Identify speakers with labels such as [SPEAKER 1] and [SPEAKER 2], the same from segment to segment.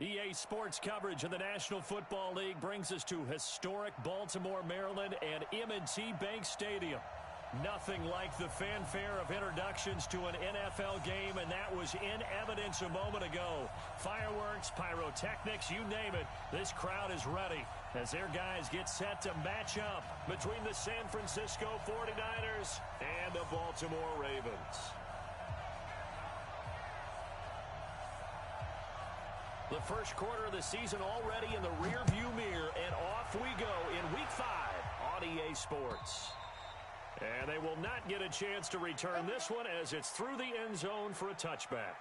[SPEAKER 1] EA Sports coverage of the National Football League brings us to historic Baltimore, Maryland, and M&T Bank Stadium. Nothing like the fanfare of introductions to an NFL game, and that was in evidence a moment ago. Fireworks, pyrotechnics, you name it, this crowd is ready as their guys get set to match up between the San Francisco 49ers and the Baltimore Ravens. The first quarter of the season already in the rearview mirror, and off we go in Week 5 on EA Sports. And they will not get a chance to return this one as it's through the end zone for a touchback.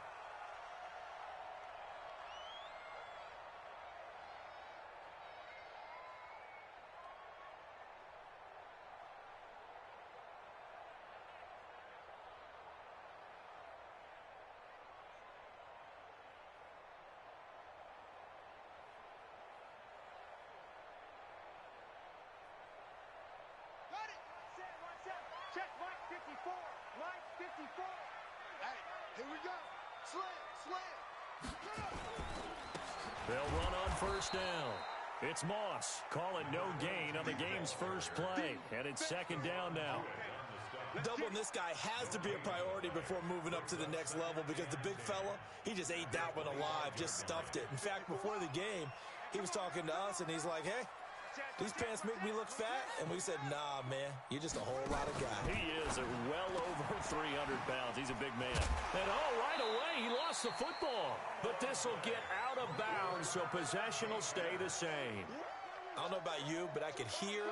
[SPEAKER 2] Check, Mike 54. Mike 54. Hey, here we go. Slam.
[SPEAKER 1] They'll run on first down. It's Moss. Call it no gain on the game's first play. And it's second down now.
[SPEAKER 3] Doubling this guy has to be a priority before moving up to the next level because the big fella, he just ate that one alive, just stuffed it. In fact, before the game, he was talking to us, and he's like, hey, these pants make me look fat? And we said, nah, man, you're just a whole lot of guy.
[SPEAKER 1] He is well over 300 pounds. He's a big man. And, right away, he lost the football. But this will get out of bounds, so possession will stay the same.
[SPEAKER 3] I don't know about you, but I could hear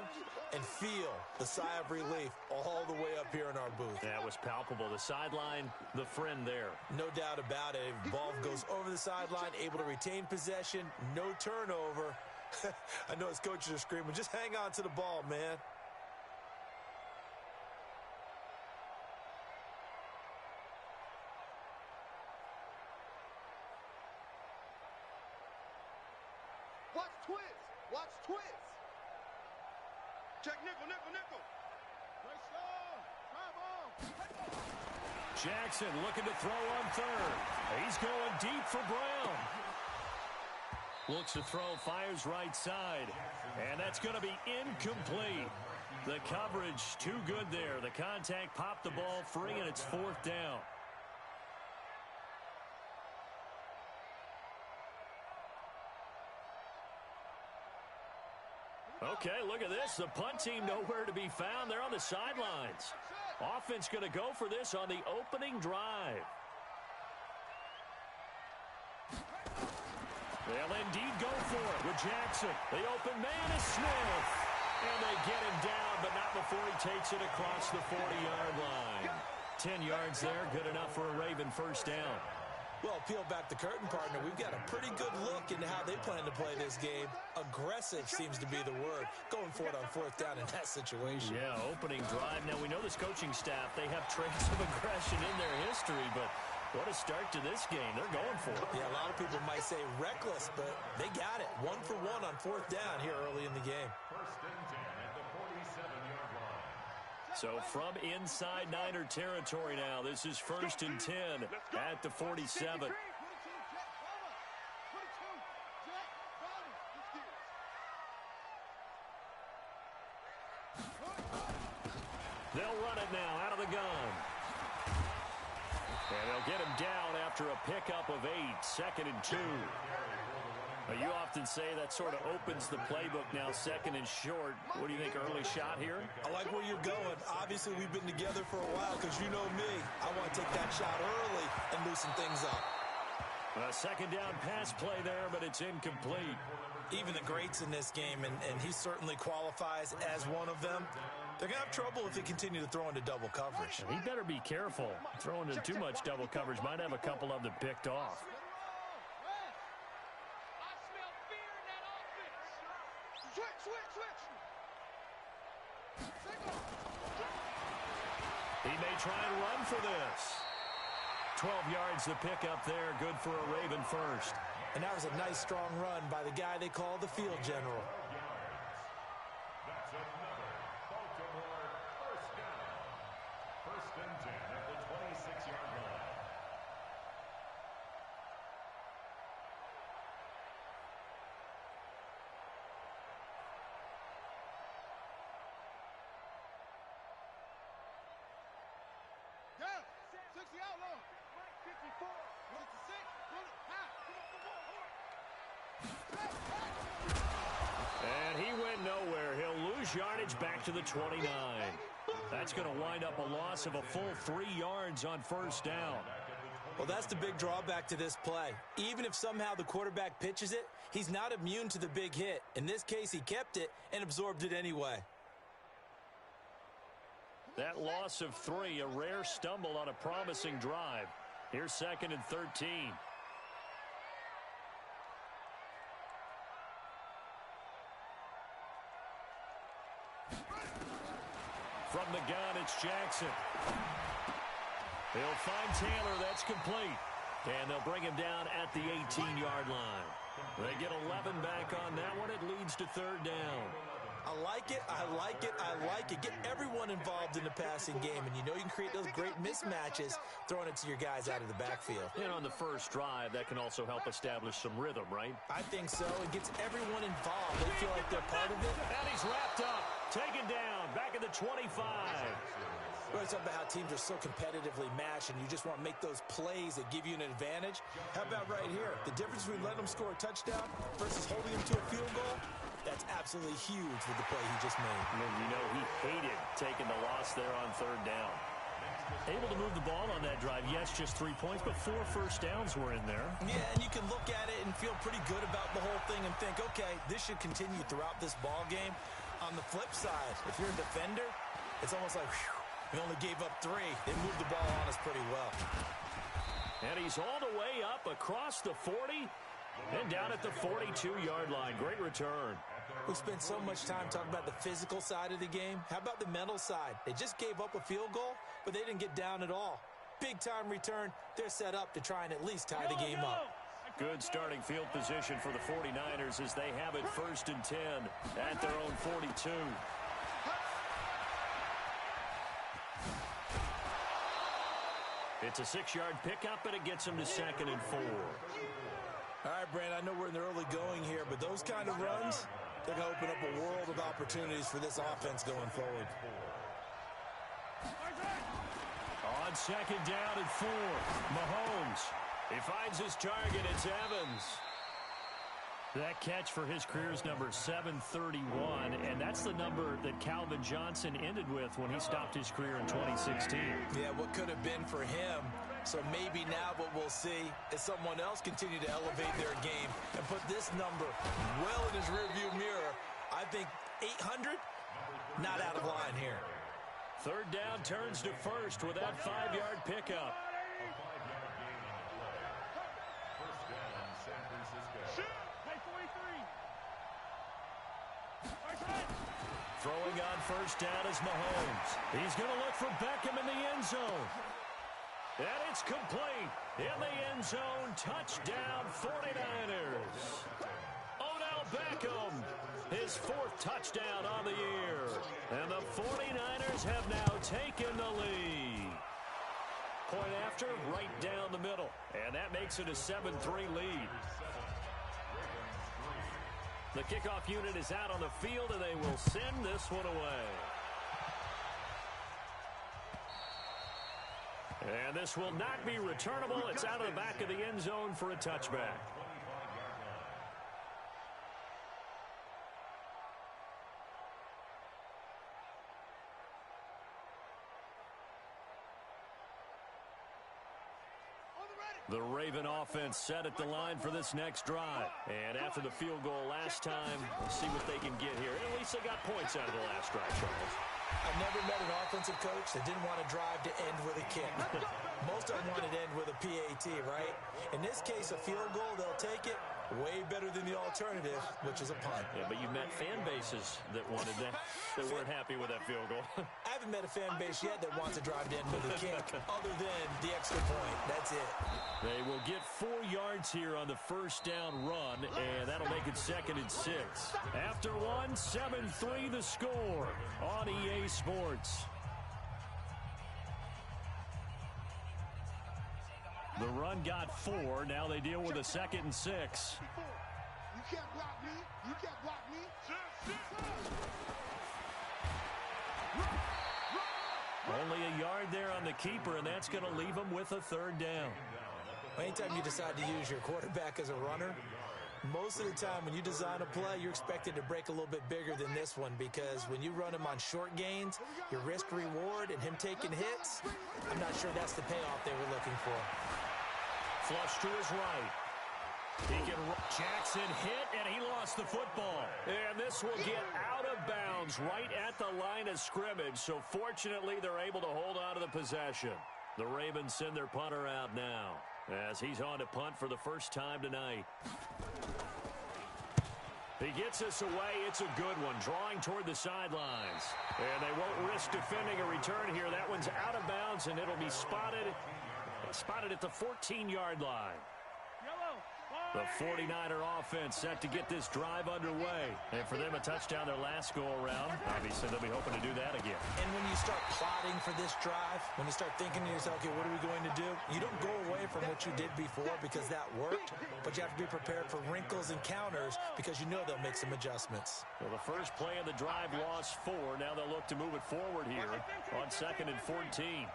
[SPEAKER 3] and feel the sigh of relief all the way up here in our booth.
[SPEAKER 1] That was palpable. The sideline, the friend there.
[SPEAKER 3] No doubt about it. Ball goes over the sideline, able to retain possession, no turnover. I know his coaches are screaming, just hang on to the ball, man.
[SPEAKER 2] Watch twins. Check nickel.
[SPEAKER 1] Jackson looking to throw on third. He's going deep for Brown. Looks to throw, fires right side. And that's going to be incomplete. The coverage too good there. The contact popped the ball free, and it's fourth down. Okay, look at this. The punt team nowhere to be found. They're on the sidelines. Offense going to go for this on the opening drive. They'll indeed go for it with Jackson. The open man is Smith. And they get him down, but not before he takes it across the 40-yard line. 10 yards there, good enough for a Raven first down.
[SPEAKER 3] Well, peel back the curtain, partner. We've got a pretty good look into how they plan to play this game. Aggressive seems to be the word. Going for it on fourth down in that situation.
[SPEAKER 1] Yeah, opening drive. Now, we know this coaching staff, they have traits of aggression in their history, but what a start to this game. They're going for it.
[SPEAKER 3] Yeah, a lot of people might say reckless, but they got it. 1 for 1 on fourth down here early in the game.
[SPEAKER 4] First and 10 at the 47-yard line.
[SPEAKER 1] So from inside Niner territory now, this is first and 10 at the 47. They'll run it now out of the gun. And they'll get him down after a pickup of 8, second and 2. You often say that sort of opens the playbook now, second and short. What do you think, early shot here?
[SPEAKER 3] I like where you're going. Obviously, we've been together for a while because you know me. I want to take that shot early and loosen things up.
[SPEAKER 1] A second down pass play there, but it's incomplete.
[SPEAKER 3] Even the greats in this game, and he certainly qualifies as one of them, they're going to have trouble if they continue to throw into double coverage.
[SPEAKER 1] He better be careful. Throwing into too much double coverage might have a couple of them picked off. He may try and run for this. 12 yards to pick up there. Good for a Raven first.
[SPEAKER 3] And that was a nice, strong run by the guy they call the field general.
[SPEAKER 4] That's another Baltimore first down. First and 10 at the 26-yard line.
[SPEAKER 2] Boxing out low. 54. 56.
[SPEAKER 1] And he went nowhere. He'll lose yardage back to the 29. That's going to wind up a loss of a full 3 yards on first down.
[SPEAKER 3] Well, that's the big drawback to this play. Even if somehow the quarterback pitches it, he's not immune to the big hit. In this case, he kept it and absorbed it anyway.
[SPEAKER 1] That loss of 3, a rare stumble on a promising drive. Here's 2nd and 13. From the gun, it's Jackson. He'll find Taylor. That's complete. And they'll bring him down at the 18-yard line. They get 11 back on that one. It leads to 3rd down.
[SPEAKER 3] I like it, I like it, I like it. Get everyone involved in the passing game, and you know you can create those great mismatches throwing it to your guys out of the backfield.
[SPEAKER 1] And on the first drive, that can also help establish some rhythm, right?
[SPEAKER 3] I think so. It gets everyone involved. They feel like they're part of it.
[SPEAKER 1] And he's wrapped up, taken down, back at the 25.
[SPEAKER 3] We're talking about how teams are so competitively matched, and you just want to make those plays that give you an advantage. How about right here? The difference between letting them score a touchdown versus holding them to a field goal, that's absolutely huge with the play he just made.
[SPEAKER 1] And you know he hated taking the loss there on 3rd down. Able to move the ball on that drive. Yes, just 3 points, but 4 first downs were in there.
[SPEAKER 3] Yeah, and you can look at it and feel pretty good about the whole thing and think, okay, this should continue throughout this ball game. On the flip side, if you're a defender, it's almost like, whew, we only gave up 3. They moved the ball on us pretty well.
[SPEAKER 1] And he's all the way up across the 40 and down at the 42-yard line. Great return.
[SPEAKER 3] We spent so much time talking about the physical side of the game. How about the mental side? They just gave up a field goal, but they didn't get down at all. Big-time return. They're set up to try and at least tie the game up.
[SPEAKER 1] Good starting field position for the 49ers as they have it 1st and 10 at their own 42. It's a 6-yard pickup, and it gets them to 2nd and 4.
[SPEAKER 3] All right, Brand, I know we're in the early going here, but those kind of runs, they're going to open up a world of opportunities for this offense going forward.
[SPEAKER 1] On 2nd down and 4, Mahomes. He finds his target. It's Evans. That catch for his career is number 731, and that's the number that Calvin Johnson ended with when he stopped his career in 2016.
[SPEAKER 3] Yeah, what could have been for him. So maybe now what we'll see is someone else continue to elevate their game and put this number well in his rearview mirror. I think 800, not out of line here.
[SPEAKER 1] 3rd down turns to 1st with that 5-yard pickup. Throwing on 1st down is Mahomes. He's going to look for Beckham in the end zone. And it's complete. In the end zone, touchdown 49ers. Odell Beckham, his 4th touchdown on the year. And the 49ers have now taken the lead. Point after, right down the middle. And that makes it a 7-3 lead. The kickoff unit is out on the field, and they will send this one away. And this will not be returnable. It's out of the back of the end zone for a touchback. The Raven offense set at the line for this next drive. And after the field goal last time, we'll see what they can get here. At least they got points out of the last drive, Charles.
[SPEAKER 3] I've never met an offensive coach that didn't want to drive to end with a kick. Most of them wanted to end with a PAT, right? In this case, a field goal, they'll take it. Way better than the alternative, which is a punt.
[SPEAKER 1] Yeah, but you've met fan bases that wanted that, that weren't happy with that field goal.
[SPEAKER 3] I haven't met a fan base yet that wants to drive to end with a kick, other than the extra point. That's it.
[SPEAKER 1] They will get 4 yards here on the 1st down run, and that'll make it 2nd and 6. After one, 7-3 the score on EA Sports. The run got 4. Now they deal with a 2nd and 6.
[SPEAKER 2] You can't block me. You can't block me.
[SPEAKER 1] Only a yard there on the keeper, and that's going to leave him with a third down.
[SPEAKER 3] Anytime you decide to use your quarterback as a runner, most of the time when you design a play, you're expected to break a little bit bigger than this one, because when you run him on short gains, your risk-reward and him taking hits, I'm not sure that's the payoff they were looking for.
[SPEAKER 1] Flush to his right. Jackson hit, and he lost the football. And this will get out of bounds right at the line of scrimmage, so fortunately they're able to hold on to the possession. The Ravens send their punter out now, as he's on to punt for the first time tonight. He gets us away. It's a good one, drawing toward the sidelines. And they won't risk defending a return here. That one's out of bounds, and it'll be spotted at the 14-yard line. The 49er offense set to get this drive underway. And for them, a touchdown their last go-around. Obviously, they'll be hoping to do that again.
[SPEAKER 3] And when you start plotting for this drive, when you start thinking to yourself, okay, what are we going to do? You don't go away from what you did before because that worked, but you have to be prepared for wrinkles and counters because you know they'll make some adjustments.
[SPEAKER 1] Well, the first play of the drive lost 4. Now they'll look to move it forward here on 2nd and 14.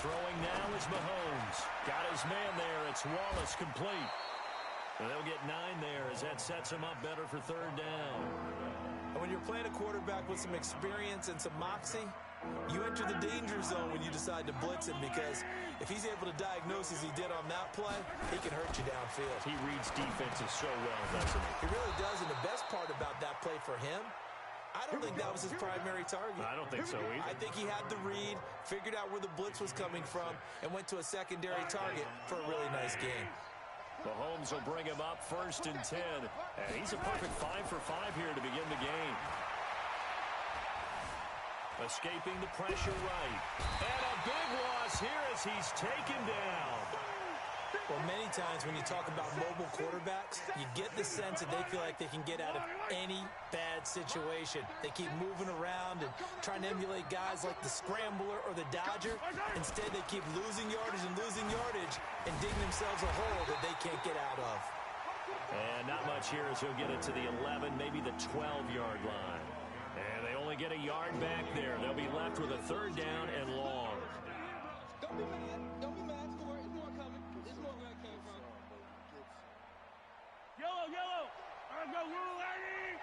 [SPEAKER 1] Throwing now is Mahomes. Got his man there. It's Wallace complete. And they'll get 9 there as that sets him up better for third down.
[SPEAKER 3] And when you're playing a quarterback with some experience and some moxie, you enter the danger zone when you decide to blitz him, because if he's able to diagnose as he did on that play, he can hurt you downfield.
[SPEAKER 1] He reads defenses so well, doesn't he?
[SPEAKER 3] He really does, and the best part about that play for him, I don't think that was his primary target.
[SPEAKER 1] I don't think so either.
[SPEAKER 3] I think he had the read, figured out where the blitz was coming from, and went to a secondary target for a really nice game.
[SPEAKER 1] Mahomes will bring him up 1st and 10. And he's a perfect 5 for 5 here to begin the game. Escaping the pressure right. And a big loss here as he's taken down.
[SPEAKER 3] Well, many times when you talk about mobile quarterbacks, you get the sense that they feel like they can get out of any bad situation. They keep moving around and trying to emulate guys like the Scrambler or the Dodger. Instead, they keep losing yardage and digging themselves a hole that they can't get out of.
[SPEAKER 1] And not much here as he'll get it to the 11, maybe the 12-yard line. And they only get a yard back there. They'll be left with a third down and long.
[SPEAKER 5] Don't be mad. Don't be mad. It's more coming. It's more where it came from. Yellow. I go, little lady.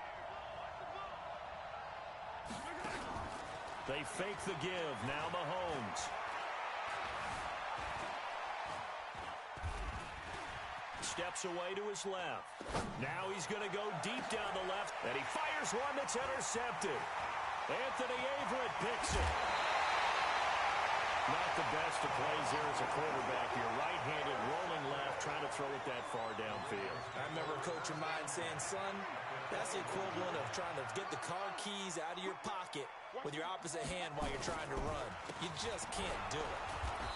[SPEAKER 1] They fake the give. Now Mahomes. Steps away to his left. Now he's going to go deep down the left, and he fires one that's intercepted. Anthony Averett picks it. Not the best of plays there as a quarterback. You're right-handed, rolling left, trying to throw it that far downfield.
[SPEAKER 3] I remember a coach of mine saying, son, that's the equivalent of trying to get the car keys out of your pocket with your opposite hand while you're trying to run. You just can't do it.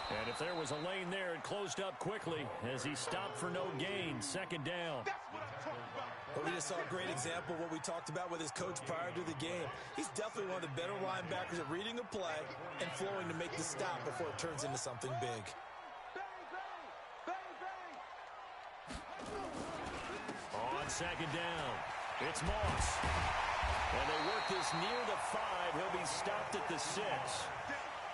[SPEAKER 1] And if there was a lane there, it closed up quickly as he stopped for no gain. 2nd down.
[SPEAKER 3] But we just saw a great example of what we talked about with his coach prior to the game. He's definitely one of the better linebackers at reading a play and flowing to make the stop before it turns into something big.
[SPEAKER 1] On 2nd down, it's Moss. And they work this near the 5. He'll be stopped at the 6.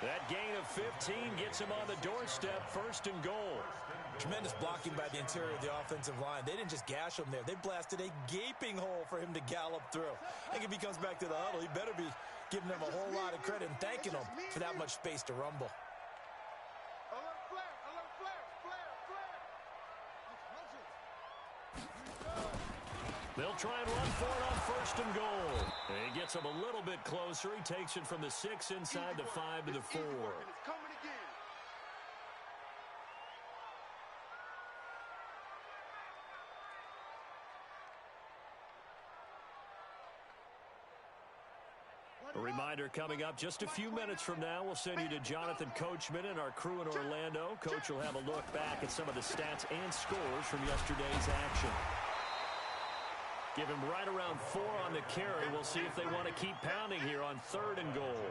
[SPEAKER 1] That gain of 15 gets him on the doorstep, 1st and goal.
[SPEAKER 3] Tremendous blocking by the interior of the offensive line. They didn't just gash him there. They blasted a gaping hole for him to gallop through. I think if he comes back to the huddle, he better be giving them a whole lot of credit and thanking them for that much space to rumble.
[SPEAKER 1] They'll try and run for it on 1st and goal. And he gets him a little bit closer. He takes it from the 6 inside the 5 to the 4. A reminder coming up just a few minutes from now, we'll send you to Jonathan Coachman and our crew in Orlando. Coach will have a look back at some of the stats and scores from yesterday's action. Give him right around 4 on the carry. We'll see if they want to keep pounding here on 3rd and goal.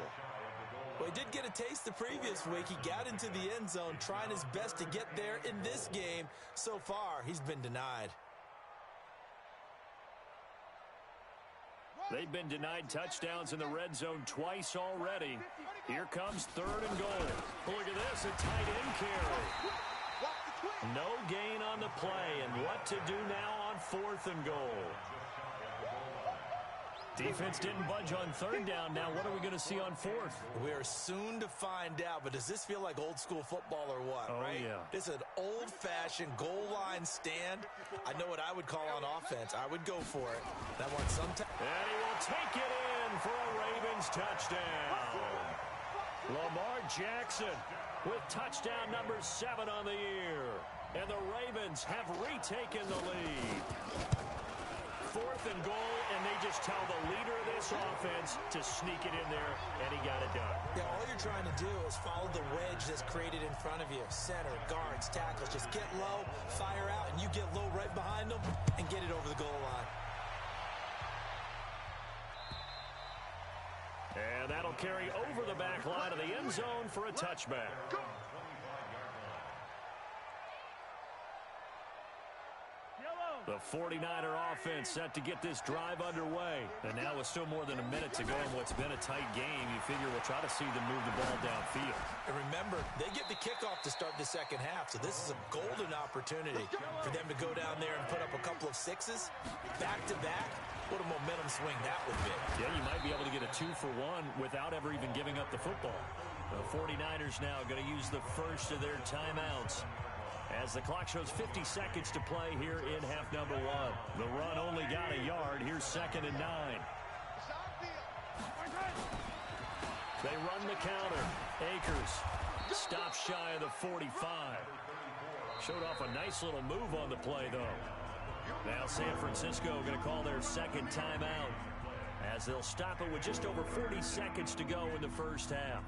[SPEAKER 3] Well, he did get a taste the previous week. He got into the end zone, trying his best to get there in this game. So far, he's been denied.
[SPEAKER 1] They've been denied touchdowns in the red zone twice already. Here comes 3rd and goal. Look at this, a tight end carry. No gain on the play, and what to do now on 4th and goal. Defense didn't budge on 3rd down. Now what are we going to see on 4th?
[SPEAKER 3] We are soon to find out, but does this feel like old school football or what, right?
[SPEAKER 1] Yeah.
[SPEAKER 3] It's an old-fashioned goal line stand. I know what I would call on offense. I would go for it. And I want some time.
[SPEAKER 1] And he will take it in for a Ravens touchdown. Lamar Jackson with touchdown number 7 on the year. And the Ravens have retaken the lead. 4th and goal, and they just tell the leader of this offense to sneak it in there, and he got it done.
[SPEAKER 3] Yeah, all you're trying to do is follow the wedge that's created in front of you. Center, guards, tackles. Just get low, fire out, and you get low right behind them and get it over the goal line.
[SPEAKER 1] And that'll carry over the back line of the end zone for a touchback. The 49er offense set to get this drive underway. And now with still more than a minute to go in what's been a tight game, you figure we'll try to see them move the ball downfield.
[SPEAKER 3] And remember, they get the kickoff to start the second half, so this is a golden opportunity for them to go down there and put up a couple of 6s back-to-back. What a momentum swing that would be.
[SPEAKER 1] Yeah, you might be able to get a 2-for-1 without ever even giving up the football. The 49ers now going to use the first of their timeouts, as the clock shows 50 seconds to play here in half number 1. The run only got a yard. Here's 2nd and 9. They run the counter. Akers stops shy of the 45. Showed off a nice little move on the play, though. Now San Francisco going to call their second timeout, as they'll stop it with just over 40 seconds to go in the first half.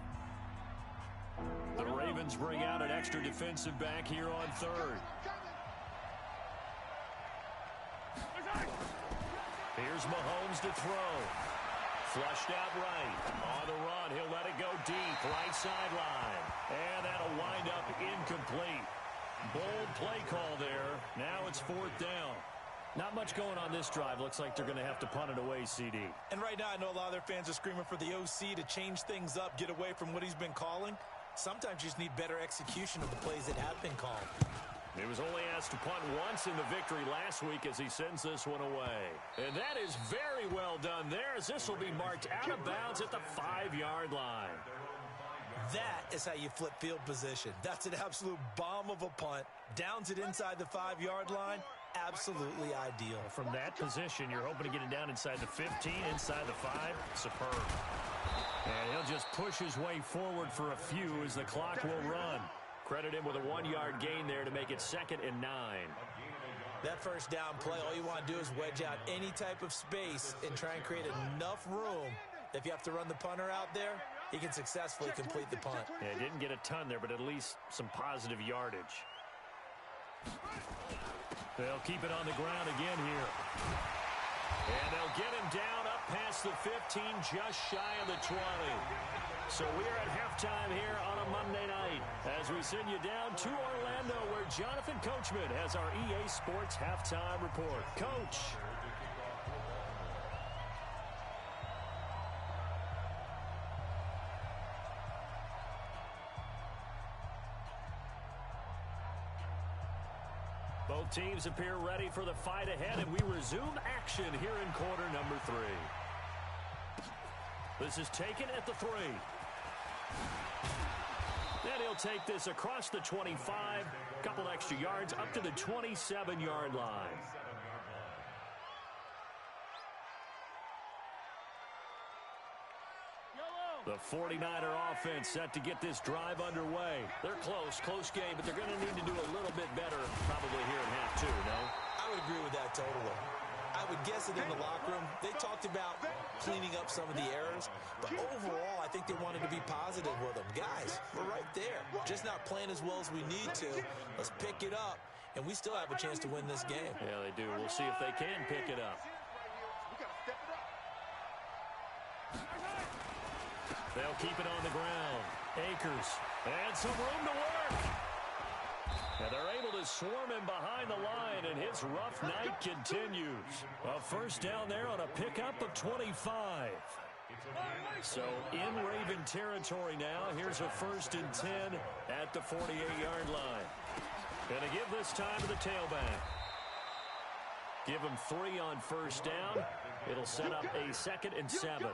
[SPEAKER 1] The Ravens bring out an extra defensive back here on 3rd. Here's Mahomes to throw. Flushed out right. On the run, he'll let it go deep. Right sideline. And that'll wind up incomplete. Bold play call there. Now it's 4th down. Not much going on this drive. Looks like they're going to have to punt it away, CD.
[SPEAKER 3] And right now, I know a lot of their fans are screaming for the OC to change things up, get away from what he's been calling. Sometimes you just need better execution of the plays that have been called.
[SPEAKER 1] He was only asked to punt once in the victory last week as he sends this one away. And that is very well done there, as this will be marked out of bounds at the 5-yard line.
[SPEAKER 3] That is how you flip field position. That's an absolute bomb of a punt. Downs it inside the 5-yard line. Absolutely ideal.
[SPEAKER 1] From that position, you're hoping to get it down inside the 15, inside the 5. Superb. And he'll just push his way forward for a few as the clock will run. Credit him with a 1-yard gain there to make it 2nd and 9.
[SPEAKER 3] That first down play, all you want to do is wedge out any type of space and try and create enough room. If you have to run the punter out there, he can successfully complete the punt.
[SPEAKER 1] Yeah, didn't get a ton there, but at least some positive yardage. They'll keep it on the ground again here. And they'll get him down up past the 15, just shy of the 20. So we're at halftime here on a Monday night as we send you down to Orlando, where Jonathan Coachman has our EA Sports halftime report. Coach. Both teams appear ready for the fight ahead, and we resume action here in quarter number 3. This is taken at the 3. Then he'll take this across the 25, couple extra yards up to the 27-yard line. The 49er offense set to get this drive underway. They're close game, but they're going to need to do a little bit better probably here in half 2, no?
[SPEAKER 3] I would agree with that totally. I would guess that in the locker room, they talked about cleaning up some of the errors, but overall, I think they wanted to be positive with them. Guys, we're right there. Just not playing as well as we need to. Let's pick it up, and we still have a chance to win this game.
[SPEAKER 1] Yeah, they do. We'll see if they can pick it up. They'll keep it on the ground. Akers, and some room to work. And they're able to swarm him behind the line, and his rough night continues. A first down there on a pickup of 25. So in Raven territory now, here's a 1st and 10 at the 48-yard line. Going to give this time to the tailback. Give him 3 on first down. It'll set up a 2nd and 7.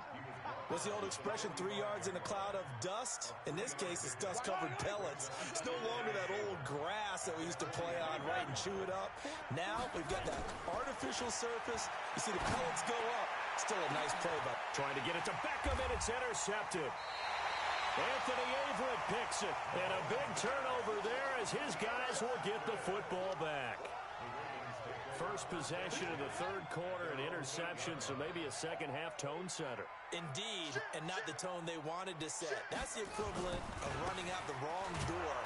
[SPEAKER 3] What's the old expression, 3 yards in a cloud of dust? In this case, it's dust-covered pellets. It's no longer that old grass that we used to play on, right, and chew it up. Now we've got that artificial surface. You see the pellets go up. Still a nice play, but
[SPEAKER 1] trying to get it to Beckham, and it's intercepted. Anthony Averett picks it, and a big turnover there as his guys will get the football back. First possession of the 3rd quarter, an interception, so maybe a second-half tone setter.
[SPEAKER 3] Indeed, and not the tone they wanted to set. That's the equivalent of running out the wrong door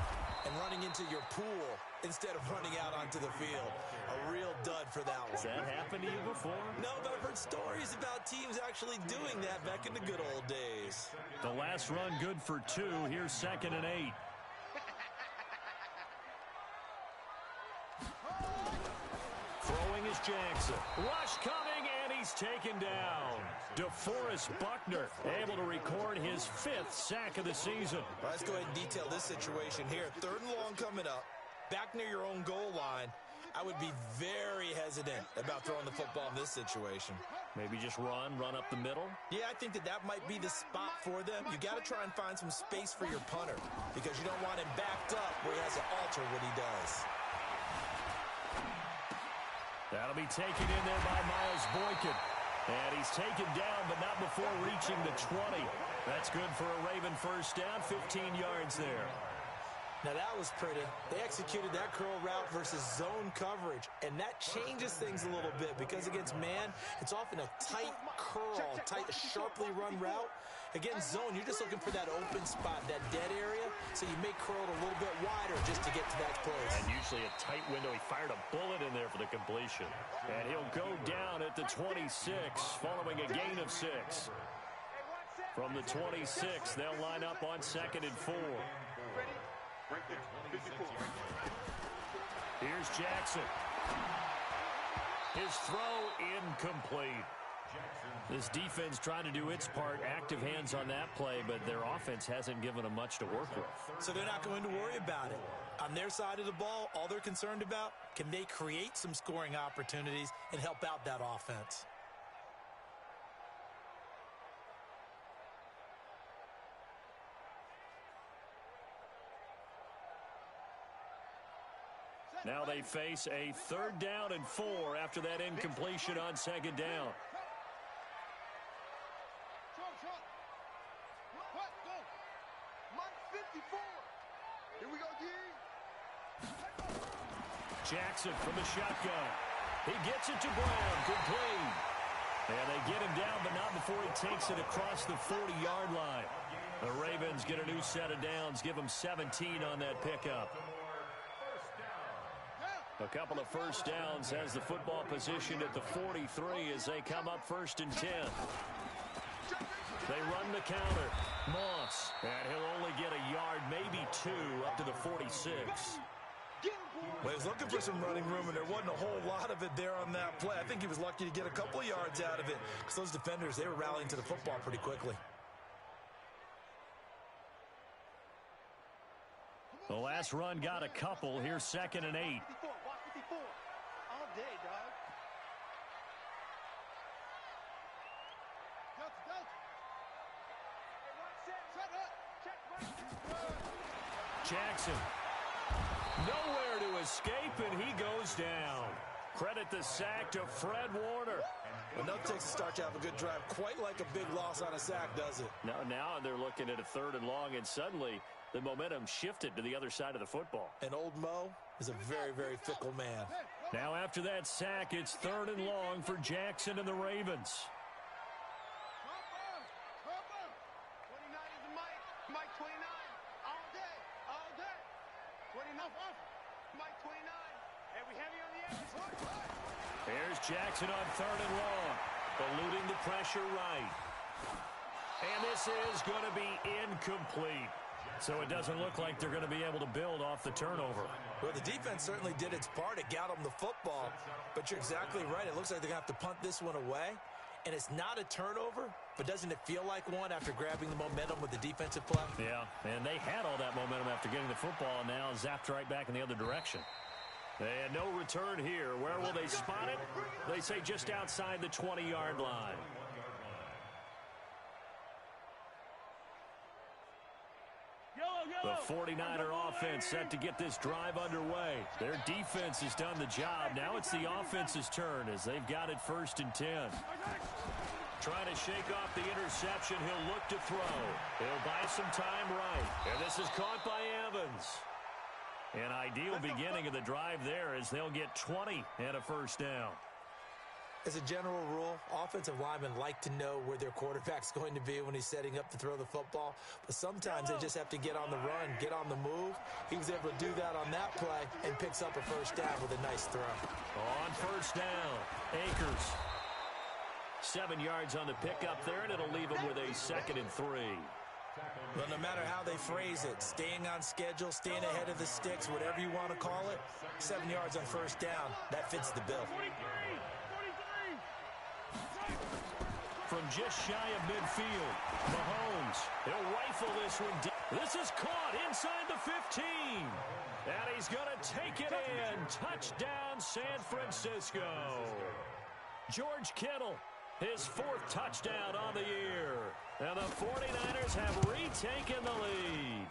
[SPEAKER 3] and running into your pool instead of running out onto the field. A real dud for that one.
[SPEAKER 1] Has that happened to you before?
[SPEAKER 3] No, but I've heard stories about teams actually doing that back in the good old days.
[SPEAKER 1] The last run good for 2. Here's 2nd and 8. Throwing is Jackson. Rush coming, and he's taken down. DeForest Buckner able to record his 5th sack of the season.
[SPEAKER 3] All right, let's go ahead and detail this situation here. 3rd and long coming up. Back near your own goal line. I would be very hesitant about throwing the football in this situation.
[SPEAKER 1] Maybe just run up the middle?
[SPEAKER 3] Yeah, I think that might be the spot for them. You got to try and find some space for your punter because you don't want him backed up where he has to alter what he does.
[SPEAKER 1] That'll be taken in there by Miles Boykin. And he's taken down, but not before reaching the 20. That's good for a Raven first down, 15 yards there.
[SPEAKER 3] Now, that was pretty. They executed that curl route versus zone coverage, and that changes things a little bit because against man, it's often a tight curl, tight, sharply run route. Against zone, you're just looking for that open spot, that dead area, so you may curl it a little bit wider just to get to that place.
[SPEAKER 1] And usually a tight window. He fired a bullet in there for the completion. And he'll go down at the 26 following a gain of 6. From the 26, they'll line up on 2nd and 4. Here's Jackson. His throw incomplete. This defense trying to do its part, active hands on that play, but their offense hasn't given them much to work with.
[SPEAKER 3] So they're not going to worry about it. On their side of the ball, all they're concerned about, can they create some scoring opportunities and help out that offense?
[SPEAKER 1] Now they face a 3rd down and 4 after that incompletion on 2nd down.
[SPEAKER 2] Here we go,
[SPEAKER 1] Jackson from the shotgun. He gets it to Brown, complete. And they get him down, but not before he takes it across the 40-yard line. The Ravens get a new set of downs, give them 17 on that pickup. A couple of first downs has the football positioned at the 43 as they come up 1st and 10. They run the counter. Moss, and he'll only get a yard, maybe 2, up to the 46.
[SPEAKER 3] Well, he was looking for some running room, and there wasn't a whole lot of it there on that play. I think he was lucky to get a couple of yards out of it because those defenders, they were rallying to the football pretty quickly.
[SPEAKER 1] The last run got a couple. Here's 2nd and 8.
[SPEAKER 5] All day, dog.
[SPEAKER 1] Jackson. Nowhere to escape, and he goes down. Credit the sack to Fred Warner.
[SPEAKER 3] Well, no takes to start to have a good drive. Quite like a big loss on a sack, does it?
[SPEAKER 1] Now they're looking at a 3rd and long, and suddenly the momentum shifted to the other side of the football.
[SPEAKER 3] And old Mo is a very, very fickle man.
[SPEAKER 1] Now after that sack, it's 3rd and long for Jackson and the Ravens.
[SPEAKER 2] 29 is the Mike. Mike 29. All day. All day. 29 off. Mike 29. And we heavy on the edge.
[SPEAKER 1] Here's Jackson on 3rd and long. Eluding the pressure right. And this is going to be incomplete. So it doesn't look like they're going to be able to build off the turnover.
[SPEAKER 3] Well, the defense certainly did its part. It got them the football. But you're exactly right. It looks like they're going to have to punt this one away. And it's not a turnover, but doesn't it feel like one after grabbing the momentum with the defensive play?
[SPEAKER 1] Yeah, and they had all that momentum after getting the football, and now zapped right back in the other direction. And no return here. Where will they spot it? They say just outside the 20-yard line. The 49er offense set to get this drive underway. Their defense has done the job. Now it's the offense's turn as they've got it 1st and 10. Trying to shake off the interception. He'll look to throw. He'll buy some time right. And this is caught by Evans. An ideal beginning of the drive there as they'll get 20 and a 1st down.
[SPEAKER 3] As a general rule, offensive linemen like to know where their quarterback's going to be when he's setting up to throw the football. But sometimes they just have to get on the run, get on the move. He was able to do that on that play and picks up a 1st down with a nice throw.
[SPEAKER 1] On 1st down, Akers. 7 yards on the pickup there, and it'll leave him with a 2nd and 3.
[SPEAKER 3] Well, no matter how they phrase it, staying on schedule, staying ahead of the sticks, whatever you want to call it, 7 yards on 1st down, that fits the bill.
[SPEAKER 1] From just shy of midfield, Mahomes, he'll rifle this one deep. This is caught inside the 15. And he's going to take it in. Touchdown, San Francisco. George Kittle, his 4th touchdown on the year. And the 49ers have retaken the lead.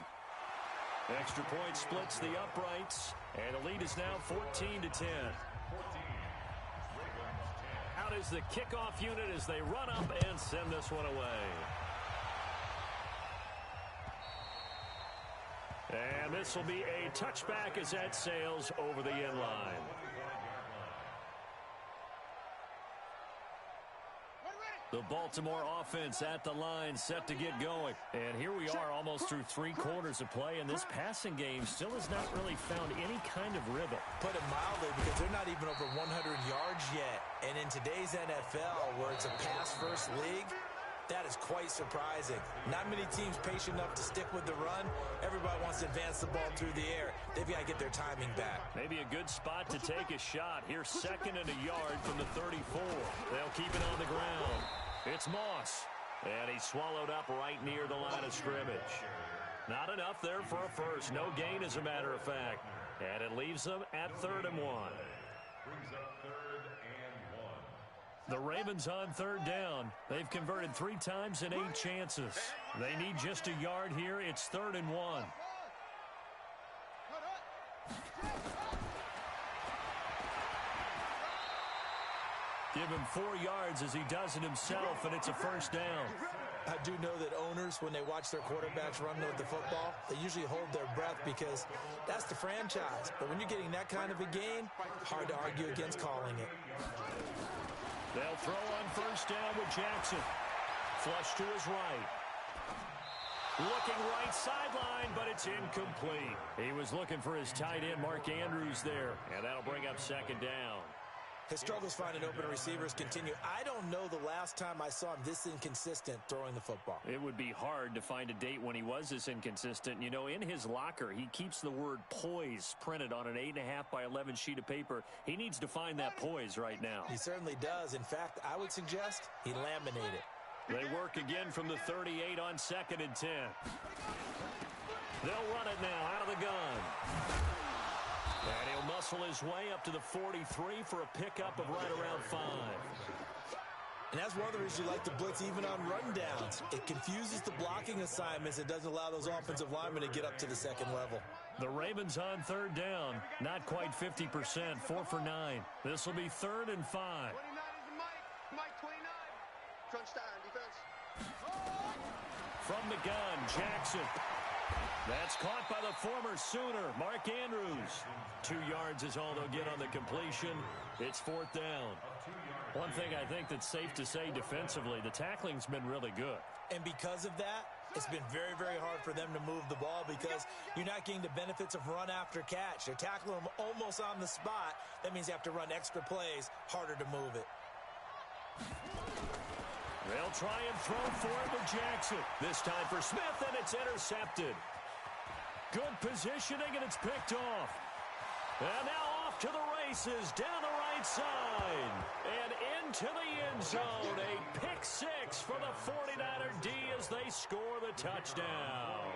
[SPEAKER 1] Extra point splits the uprights. And the lead is now 14-10. Out is the kickoff unit as they run up and send this one away. And this will be a touchback as that sails over the end line. The Baltimore offense at the line set to get going. And here we are almost through 3 quarters of play, and this passing game still has not really found any kind of rhythm.
[SPEAKER 3] Put it mildly, because they're not even over 100 yards yet. And in today's NFL, where it's a pass-first league, that is quite surprising. Not many teams patient enough to stick with the run. Everybody wants to advance the ball through the air. They've got to get their timing back.
[SPEAKER 1] Maybe a good spot to take a shot. Here's 2nd and a yard from the 34. They'll keep it on the ground. It's Moss, and he's swallowed up right near the line of scrimmage. Not enough there for a 1st. No gain, as a matter of fact. And it leaves them at 3rd and 1.
[SPEAKER 4] Brings up 3rd and 1.
[SPEAKER 1] The Ravens on 3rd down. They've converted 3 times in 8 chances. They need just a yard here. It's 3rd and 1. Give him 4 yards as he does it himself, and it's a 1st down.
[SPEAKER 3] I do know that owners, when they watch their quarterbacks run with the football, they usually hold their breath because that's the franchise. But when you're getting that kind of a game, hard to argue against calling it.
[SPEAKER 1] They'll throw on 1st down with Jackson. Flush to his right. Looking right sideline, but it's incomplete. He was looking for his tight end, Mark Andrews, there, and that'll bring up 2nd down.
[SPEAKER 3] His struggles finding open receivers continue. I don't know the last time I saw him this inconsistent throwing the football.
[SPEAKER 1] It would be hard to find a date when he was this inconsistent. You know, in his locker, he keeps the word poise printed on an 8.5 by 11 sheet of paper. He needs to find that poise right now.
[SPEAKER 3] He certainly does. In fact, I would suggest he laminate it.
[SPEAKER 1] They work again from the 38 on 2nd and 10. They'll run it now out of the gun. And he'll muscle his way up to the 43 for a pickup of right around 5.
[SPEAKER 3] And that's one of the reasons you like to blitz even on rundowns. It confuses the blocking assignments. It doesn't allow those offensive linemen to get up to the 2nd level.
[SPEAKER 1] The Ravens on 3rd down. Not quite 50%. 4 for 9. This will be 3rd and 5.
[SPEAKER 2] 29 is the Mike 29. Crunch time, defense.
[SPEAKER 1] From the gun, Jackson. That's caught by the former Sooner, Mark Andrews. 2 yards is all they'll get on the completion. It's 4th down. One thing I think that's safe to say defensively, the tackling's been really good.
[SPEAKER 3] And because of that, it's been very, very hard for them to move the ball because you're not getting the benefits of run after catch. They're tackling them almost on the spot. That means you have to run extra plays, harder to move it.
[SPEAKER 1] They'll try and throw for it with Jackson. This time for Smith, and it's intercepted. Good positioning, and it's picked off. And now off to the races, down the right side, and into the end zone. A pick six for the 49er D as they score the touchdown.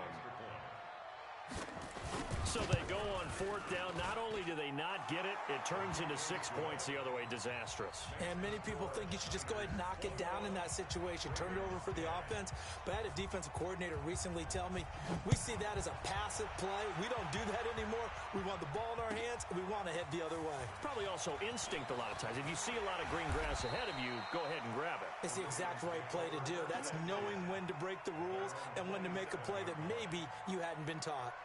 [SPEAKER 1] So they go on fourth down. Not only do they not get it, it turns into 6 points the other way. Disastrous.
[SPEAKER 3] And many people think you should just go ahead and knock it down in that situation. Turn it over for the offense. But I had a defensive coordinator recently tell me, we see that as a passive play. We don't do that anymore. We want the ball in our hands, and we want to head the other way.
[SPEAKER 1] Probably also instinct a lot of times. If you see a lot of green grass ahead of you, go ahead and grab it.
[SPEAKER 3] It's the exact right play to do. That's knowing when to break the rules and when to make a play that maybe you hadn't been taught.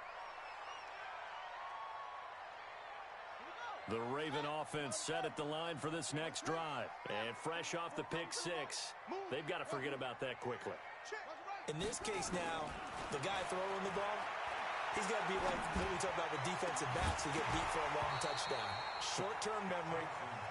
[SPEAKER 1] The Raven offense set at the line for this next drive. And fresh off the pick six, they've got to forget about that quickly.
[SPEAKER 3] In this case now, the guy throwing the ball, he's got to be like what we talk about with defensive backs who get beat for a long touchdown. Short-term memory,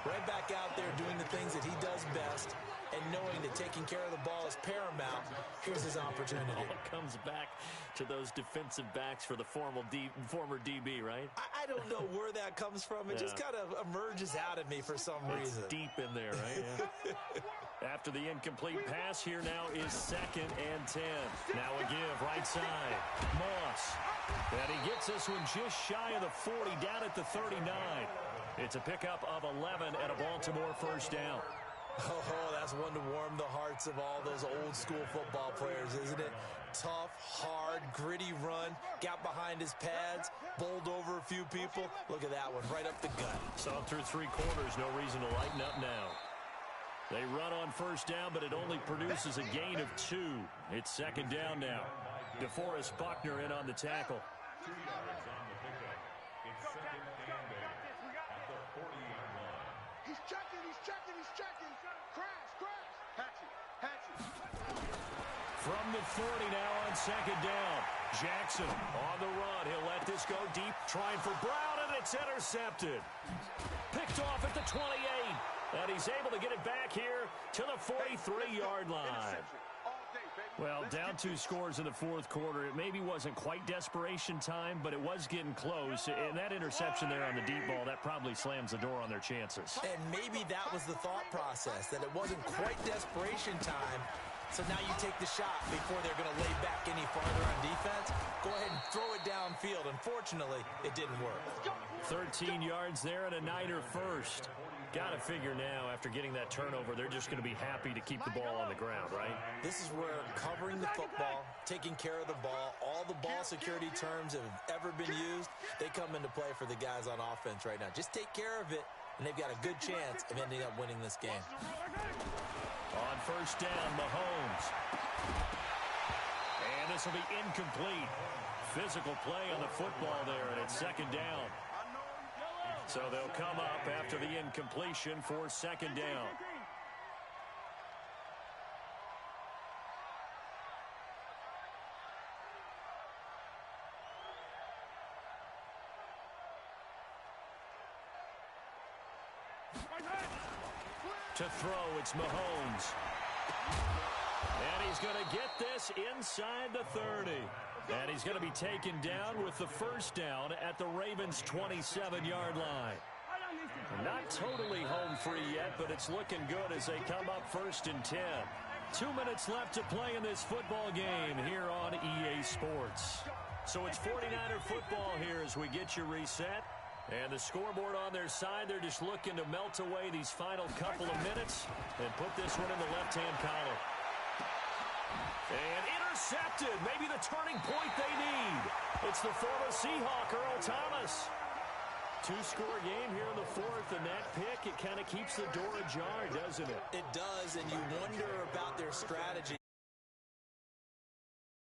[SPEAKER 3] right back out there doing the things that he does best, and knowing that taking care of the ball is paramount. Here's his opportunity.
[SPEAKER 1] It comes back to those defensive backs for the former DB, right?
[SPEAKER 3] I don't know where that comes from. It just kind of emerges out of me for some reason.
[SPEAKER 1] It's deep in there, right? Yeah. After the incomplete pass, here now is 2nd and 10. Now a give, right side. Moss. And he gets this one just shy of the 40, down at the 39. It's a pickup of 11 and a Baltimore first down.
[SPEAKER 3] Oh, that's one to warm the hearts of all those old school football players, isn't it? Tough, hard, gritty run, got behind his pads, bowled over a few people. Look at that one, right up the gut.
[SPEAKER 1] Saw him through 3 quarters, no reason to lighten up now. They run on first down, but it only produces a gain of 2. It's 2nd down now. DeForest Buckner in on the tackle.
[SPEAKER 4] 2 yards on the pickup. It's 2nd and 8 at the 40-yard line.
[SPEAKER 2] He's checking. Crash. Hatchet.
[SPEAKER 1] From the 40 now on 2nd down. Jackson on the run. He'll let this go deep, trying for Brown, and it's intercepted. Picked off at the 28. And he's able to get it back here to the 43-yard line. Well, down 2 scores in the 4th quarter. It maybe wasn't quite desperation time, but it was getting close. And that interception there on the deep ball, that probably slams the door on their chances.
[SPEAKER 3] And maybe that was the thought process, that it wasn't quite desperation time. So now you take the shot before they're going to lay back any farther on defense. Go ahead and throw it downfield. Unfortunately, it didn't work.
[SPEAKER 1] 13 yards there and a Niner first. Got to figure now, after getting that turnover, they're just going to be happy to keep the ball on the ground, right?
[SPEAKER 3] This is where covering the football, taking care of the ball, all the ball security terms that have ever been used, they come into play for the guys on offense right now. Just take care of it, and they've got a good chance of ending up winning this game.
[SPEAKER 1] On first down, Mahomes. And this will be incomplete. Physical play on the football there, and it's 2nd down. So they'll come up after the incompletion for 2nd down. To throw, it's Mahomes. And he's going to get this inside the 30. And he's going to be taken down with the first down at the Ravens' 27-yard line. Not totally home free yet, but it's looking good as they come up 1st and 10. 2 minutes left to play in this football game here on EA Sports. So it's 49er football here as we get you reset. And the scoreboard on their side, they're just looking to melt away these final couple of minutes and put this one in the left-hand column. And intercepted, maybe the turning point they need. It's the former Seahawk, Earl Thomas. 2-score game here in the 4th, and that pick, it kind of keeps the door ajar, doesn't it?
[SPEAKER 3] It does, and you wonder about their strategy.